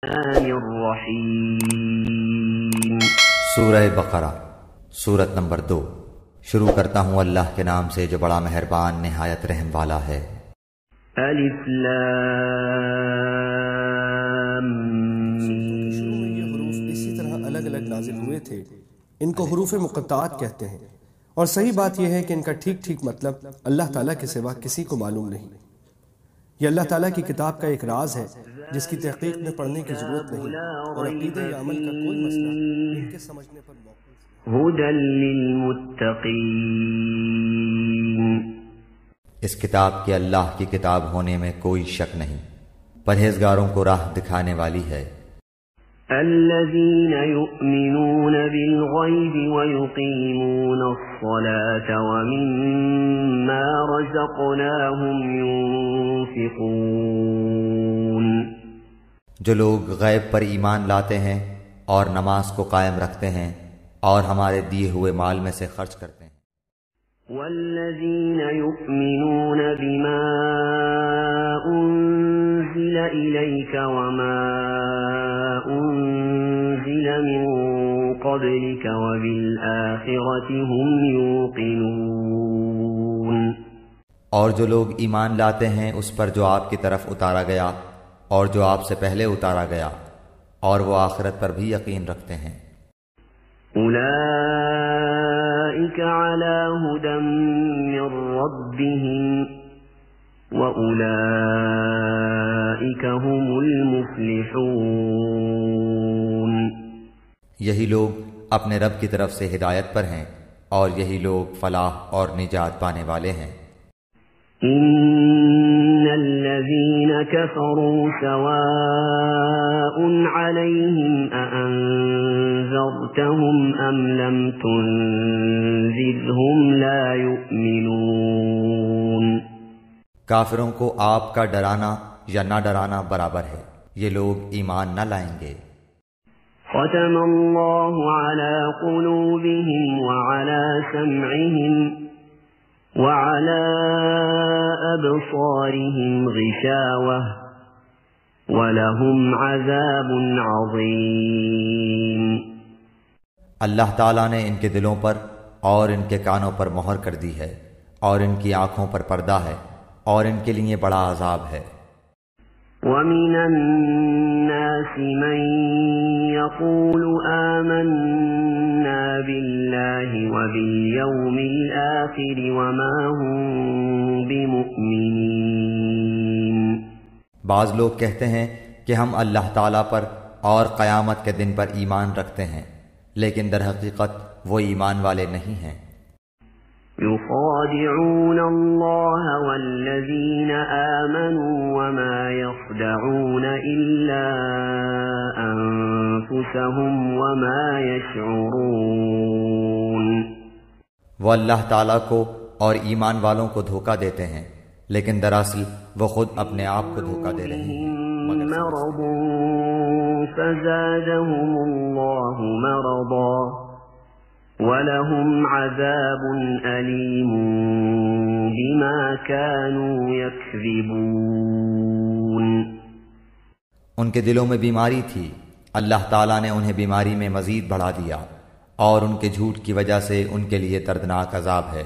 الرحیم۔ سورہ بقرہ سورت نمبر 2۔ شروع کرتا ہوں اللہ کے نام سے جو بڑا مہربان نہایت رحم والا ہے۔ الف لام میم۔ یہ حروف اسی طرح الگ الگ نازل ہوئے تھے، ان کو حروف مقطعات کہتے ہیں، اور صحیح بات یہ ہے کہ ان کا ٹھیک ٹھیک مطلب اللہ تعالیٰ کے سوا کسی کو معلوم نہیں۔ یہ اللہ تعالیٰ کی کتاب کا ایک راز ہے جس کی تحقیق میں پڑھنے کی ضرورت نہیں، اور عقیدہ یا عمل کا کوئی مسئلہ ان کے سمجھنے پر موقف ھدی للمتقین۔ اس کتاب کے اللہ کی کتاب ہونے میں کوئی شک نہیں، پرہیزگاروں کو راہ دکھانے والی ہے۔ الذین یؤمنون بالغیب ویقیمون الصلاة ومما رزقناہم ينفقون۔ جو لوگ غیب پر ایمان لاتے ہیں اور نماز کو قائم رکھتے ہیں اور ہمارے دیے ہوئے مال میں سے خرچ کرتے ہیں۔ والذین یؤمنون بما انزل الیک وما انزل من قبلک وبالآخرة هم یوقنون۔ اور جو لوگ ایمان لاتے ہیں اس پر جو آپ کی طرف اتارا گیا اور جو آپ سے پہلے اتارا گیا، اور وہ آخرت پر بھی یقین رکھتے ہیں۔ اولئک علی ھدی من ربہم واولئک هم المفلحون۔ یہی لوگ اپنے رب کی طرف سے ہدایت پر ہیں اور یہی لوگ فلاح اور نجات پانے والے ہیں۔ ان الذین کفروا سواء علیہم اانذرتہم ام لم تنذرہم لا یؤمنون۔ کافروں کو آپ کا ڈرانا یا نہ ڈرانا برابر ہے، یہ لوگ ایمان نہ لائیں گے۔ ختم اللہ علی قلوبہم وعلی سمعہم وعلى أبصارهم غشاوة ولهم عذاب عظيم۔ اللہ تعالیٰ نے ان کے دلوں پر اور ان کے کانوں پر مہر کر دی ہے، اور ان کی آنکھوں پر پردہ ہے، اور ان کے لیے بڑا عذاب ہے۔ وَمِنَ النَّاسِ مَن يَقُولُ آمَنَّا بِاللَّهِ وَبِالْيَوْمِ الْآخِرِ وَمَا هُم بِمُؤْمِنِينَ۔ بعض لوگ کہتے ہیں کہ ہم اللہ تعالیٰ پر اور قیامت کے دن پر ایمان رکھتے ہیں، لیکن در حقیقت وہ ایمان والے نہیں ہیں۔ يخادعون الله والذين آمنوا وما يخدعون إلا أنفسهم وما يشعرون۔ وہ اللہ تعالیٰ کو اور ایمان والوں کو دھوکہ دیتے ہیں، لیکن دراصل وہ خود اپنے آپ کو دھوکہ دے رہے ہیں۔ مرض فزادهم الله مرضا وَلَهُمْ عَذَابٌ أَلِيمٌ بِمَا كَانُوا يَكْذِبُونَ۔ ان کے دلوں میں بیماری تھی، اللہ تعالیٰ نے انہیں بیماری میں مزید بڑھا دیا، اور ان کے جھوٹ کی وجہ سے ان کے لیے دردناک عذاب ہے۔